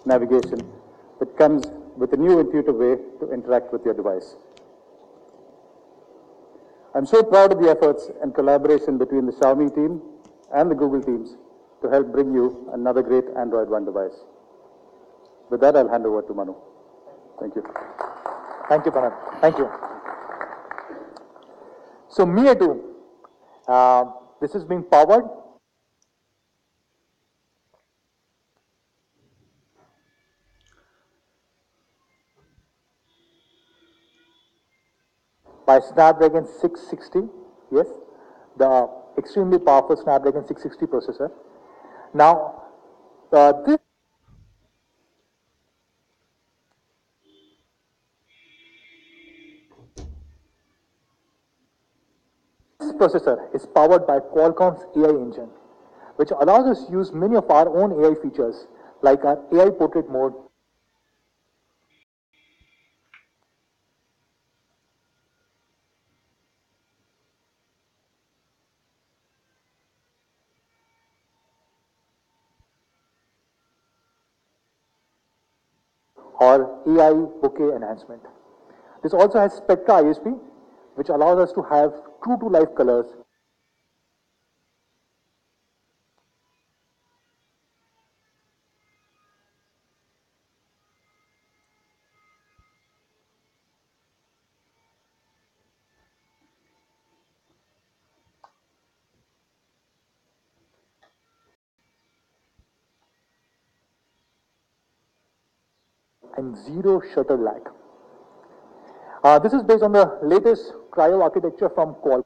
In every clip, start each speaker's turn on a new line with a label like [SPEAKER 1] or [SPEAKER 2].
[SPEAKER 1] navigation that comes with a new intuitive way to interact with your device. I'm so proud of the efforts and collaboration between the Xiaomi team and the Google teams to help bring you another great Android One device. With that, I'll hand over to Manu. Thank you.
[SPEAKER 2] Thank you, Panat. Thank you. So, Mi A2, this is being powered by Snapdragon 660, yes, the extremely powerful Snapdragon 660 processor. Now, this processor is powered by Qualcomm's AI engine, which allows us to use many of our own AI features, like our AI portrait mode, or AI bokeh enhancement. This also has Spectra ISP, which allows us to have true to life colors and zero shutter lag. This is based on the latest cryo architecture from Qualcomm,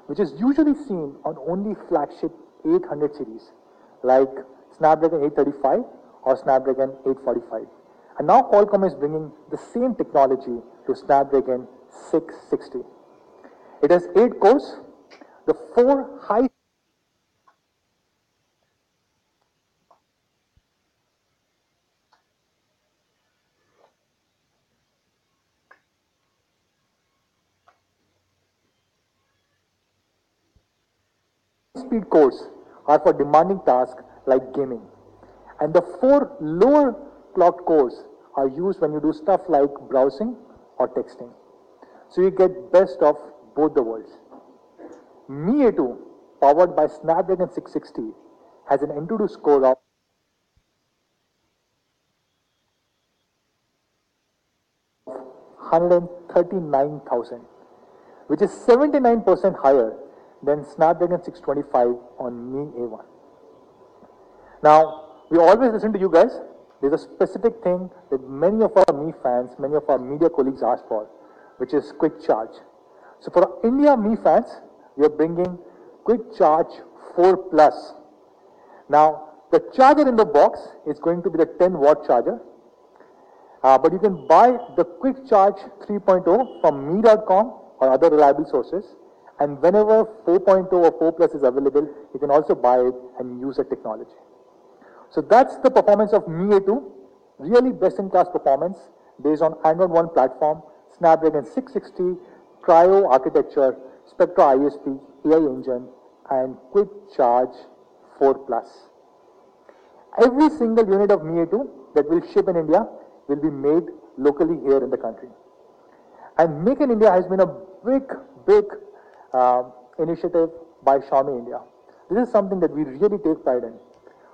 [SPEAKER 2] which is usually seen on only flagship 800 series, like Snapdragon 835 or Snapdragon 845. And now Qualcomm is bringing the same technology to Snapdragon 660. It has 8 cores, the 4 high speed cores are for demanding tasks like gaming. And the 4 lower clocked cores are used when you do stuff like browsing or texting. So you get best of both the worlds. Mi A2, powered by Snapdragon 660, has an Antutu score of 139,000, which is 79% higher than Snapdragon 625 on Mi A1. Now, we always listen to you guys. There's a specific thing that many of our Mi fans, many of our media colleagues ask for, which is quick charge. So for our India Mi fans, we are bringing Quick Charge 4 Plus. Now, the charger in the box is going to be the 10-watt charger, but you can buy the Quick Charge 3.0 from me.com or other reliable sources, and whenever 4.0 or 4 Plus is available, you can also buy it and use the technology. So that's the performance of Mi A2, really best-in-class performance based on Android One platform, Snapdragon 660, Cryo architecture, Spectra ISP, AI engine, and Quick Charge 4 Plus. Every single unit of Mi A2 that will ship in India will be made locally here in the country. And Make in India has been a big initiative by Xiaomi India. This is something that we really take pride in.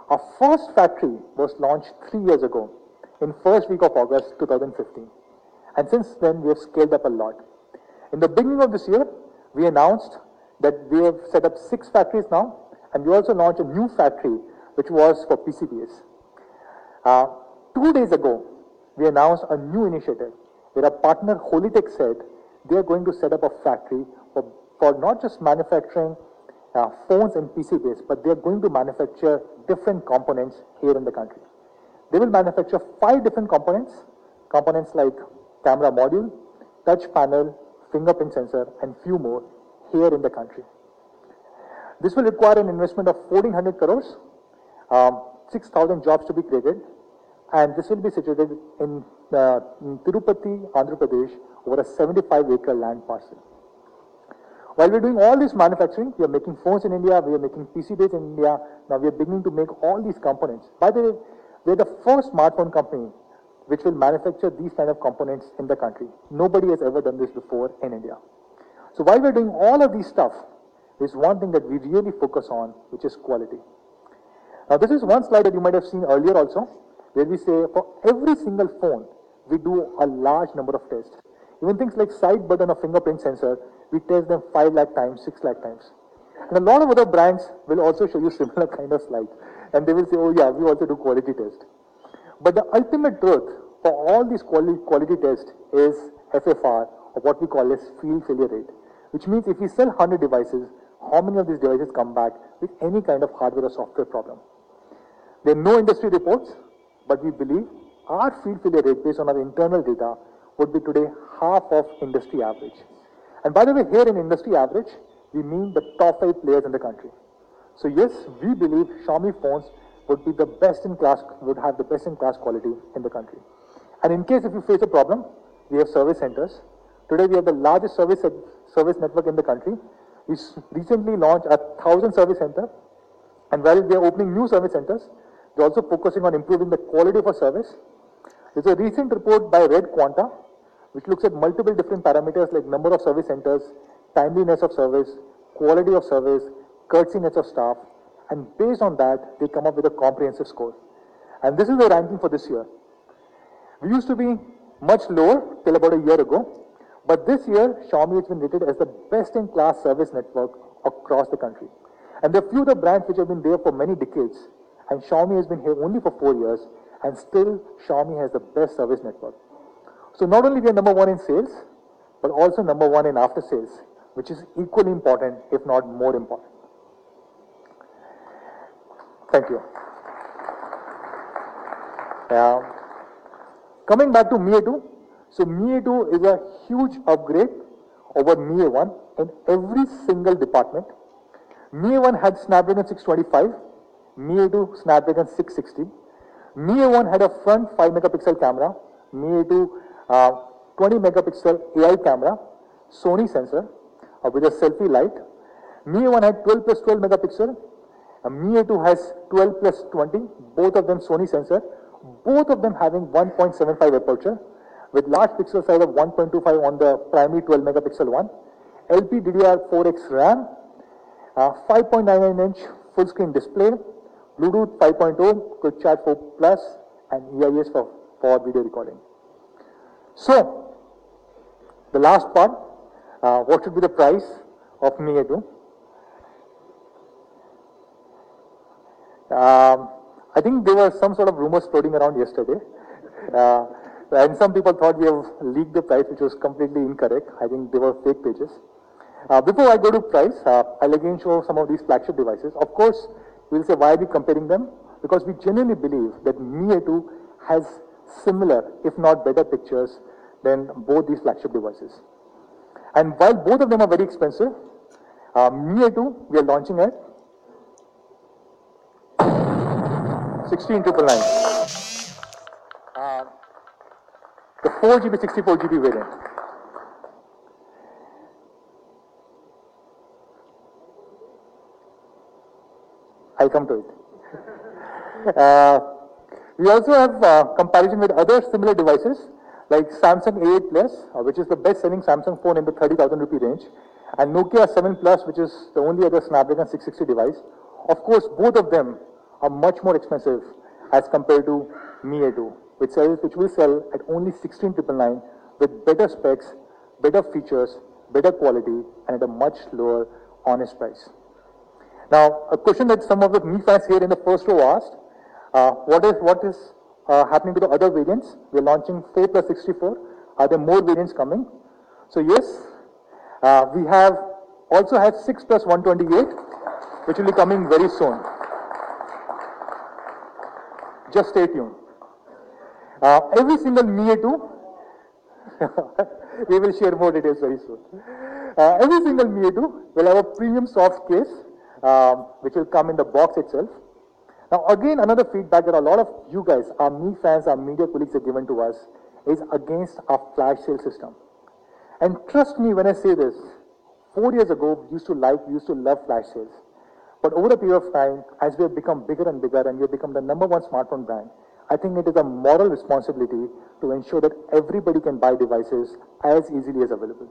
[SPEAKER 2] Our first factory was launched 3 years ago, in first week of August 2015. And since then, we have scaled up a lot. In the beginning of this year, we announced that we have set up 6 factories now, and we also launched a new factory, which was for PCBs. 2 days ago, we announced a new initiative where our partner Holytech said they are going to set up a factory for not just manufacturing phones and PCBs, but they are going to manufacture different components here in the country. They will manufacture 5 different components like camera module, touch panel, fingerprint sensor, and few more here in the country. This will require an investment of 1,400 crores, 6,000 jobs to be created, and this will be situated in Tirupati, Andhra Pradesh, over a 75-acre land parcel. While we're doing all this manufacturing, we are making phones in India, we are making PCBs in India, now we are beginning to make all these components. By the way, we're the first smartphone company which will manufacture these kind of components in the country. Nobody has ever done this before in India. So while we're doing all of these stuff, there's one thing that we really focus on, which is quality. Now this is one slide that you might have seen earlier also, where we say for every single phone, we do a large number of tests. Even things like side button or fingerprint sensor, we test them 5 lakh times, 6 lakh times. And a lot of other brands will also show you similar kind of slides. And they will say, oh yeah, we also do quality test. But the ultimate truth for all these quality tests is FFR, or what we call as field failure rate. Which means if we sell 100 devices, how many of these devices come back with any kind of hardware or software problem? There are no industry reports, but we believe our field failure rate based on our internal data would be today half of industry average. And by the way, here in industry average, we mean the top 5 players in the country. So yes, we believe Xiaomi phones would be the best in class, would have the best in class quality in the country. And in case if you face a problem, we have service centers. Today we have the largest service network in the country. We recently launched 1,000 service centers. And while we are opening new service centers, we're also focusing on improving the quality of our service. There's a recent report by Red Quanta, which looks at multiple different parameters like number of service centers, timeliness of service, quality of service, courtesiness of staff, and based on that, they come up with a comprehensive score. And this is the ranking for this year. We used to be much lower till about a year ago, but this year, Xiaomi has been rated as the best-in-class service network across the country. And there are few other brands which have been there for many decades, and Xiaomi has been here only for 4 years, and still Xiaomi has the best service network. So not only we are number 1 in sales, but also number 1 in after sales, which is equally important, if not more important. Thank you. Coming back to Mi A2, so Mi A2 is a huge upgrade over Mi A1 in every single department. Mi A1 had Snapdragon 625, Mi A2 Snapdragon 660. Mi A1 had a front 5 megapixel camera, Mi A2 20 megapixel AI camera, Sony sensor with a selfie light. Mi A1 had 12 plus 12 megapixel. Mi A2 has 12 plus 20, both of them Sony sensor, both of them having 1.75 aperture with large pixel size of 1.25 on the primary 12 megapixel one, LPDDR4X RAM, 5.99 inch full screen display, Bluetooth 5.0, Quick Chat 4 Plus, and EIS for video recording. So, the last part, what should be the price of Mi A2? I think there were some sort of rumors floating around yesterday. And some people thought we have leaked the price, which was completely incorrect. I think they were fake pages. Before I go to price, I'll again show some of these flagship devices. Of course, we'll say why are we comparing them? Because we genuinely believe that Mi A2 has similar, if not better pictures than both these flagship devices. And while both of them are very expensive, Mi A2 we are launching at 16,999. The 4GB, 64GB variant. I'll come to it. We also have comparison with other similar devices like Samsung A8 Plus, which is the best-selling Samsung phone in the 30,000 rupee range, and Nokia 7 Plus, which is the only other Snapdragon 660 device. Of course, both of them are much more expensive as compared to Mi A2, which will sell at only 16,999 with better specs, better features, better quality, and at a much lower honest price. Now, a question that some of the Mi fans here in the first row asked, what is happening to the other variants? We're launching 4 plus 64. Are there more variants coming? So yes, we also have 6 plus 128, which will be coming very soon. Just stay tuned. Every single Mi A2, we will share more details very soon. Every single Mi A2 will have a premium soft case, which will come in the box itself. Now again, another feedback that a lot of you guys, our Mi fans, our media colleagues have given to us is against our flash sale system. And trust me when I say this, 4 years ago, we used to love flash sales. But over a period of time, as we have become bigger and bigger and we have become the number one smartphone brand, I think it is a moral responsibility to ensure that everybody can buy devices as easily as available.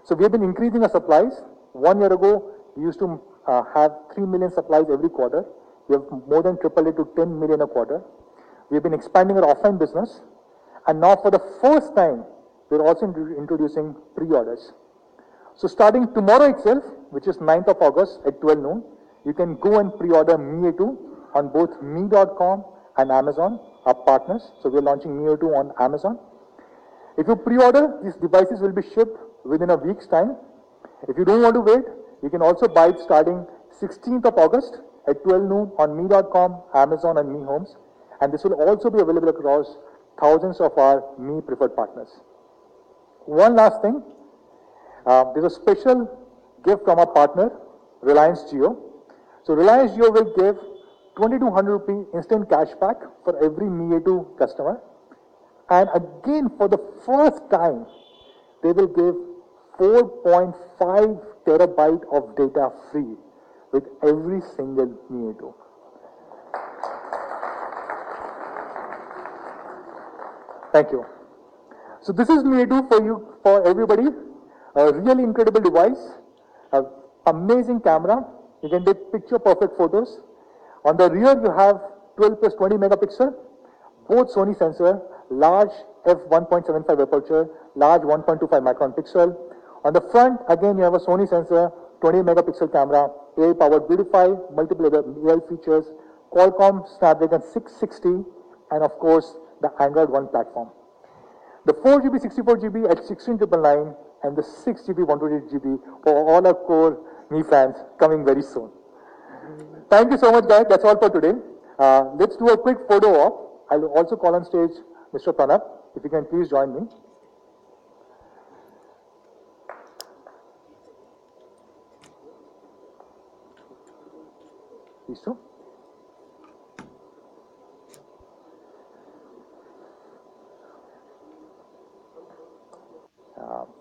[SPEAKER 2] So we have been increasing our supplies. 1 year ago, we used to have 3 million supplies every quarter. We have more than tripled it to 10 million a quarter. We have been expanding our offline business. And now for the first time, we're also introducing pre-orders. So starting tomorrow itself, which is 9th of August at 12 noon, you can go and pre-order Mi A2 on both me.com and Amazon, our partners. So we're launching Mi A2 on Amazon. If you pre-order, these devices will be shipped within a week's time. If you don't want to wait, you can also buy it starting 16th of August at 12 noon on me.com, Amazon and Mi Homes. And this will also be available across thousands of our Mi preferred partners. One last thing, there's a special gift from our partner, Reliance Jio. So Reliance Jio will give 2200 rupee instant cashback for every Mi A2 customer. And again, for the first time, they will give 4.5 terabyte of data free with every single Mi A2. Thank you. So this is Mi A2 for you, for everybody. A really incredible device, an amazing camera. You can take picture perfect photos. On the rear, you have 12 plus 20 megapixel, both Sony sensor, large f1.75 aperture, large 1.25 micron pixel. On the front, again, you have a Sony sensor, 20 megapixel camera, AI powered Beautify, multiple other AI features, Qualcomm Snapdragon 660, and of course, the Android One platform. The 4GB, 64GB at 16999 and the 6GB, 128GB for all our core Mi fans coming very soon. Thank you so much, guys. That's all for today. Let's do a quick photo op. I'll also call on stage Mr. Pranab. If you can please join me. These two.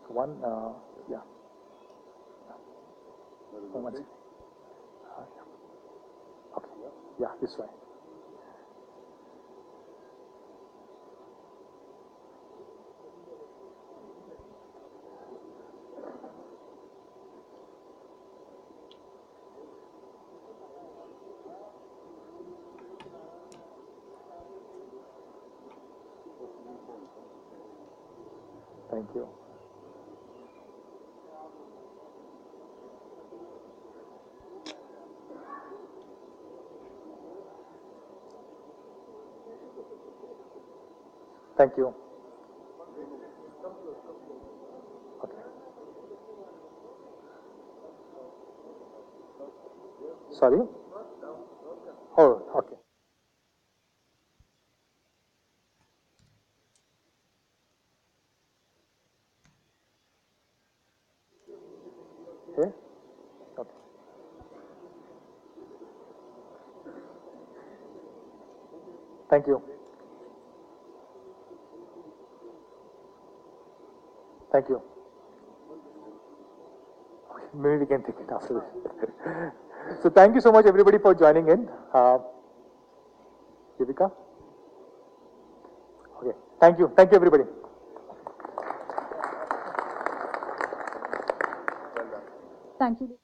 [SPEAKER 2] One, yeah. One second. Okay. Yeah, this way. Thank you. Thank you. Okay. Sorry? Oh, okay. Okay. Okay. Thank you. Thank you. Okay, maybe we can take it after this. So thank you so much, everybody, for joining in. Devika? Okay. Thank you. Thank you, everybody.
[SPEAKER 3] Thank you.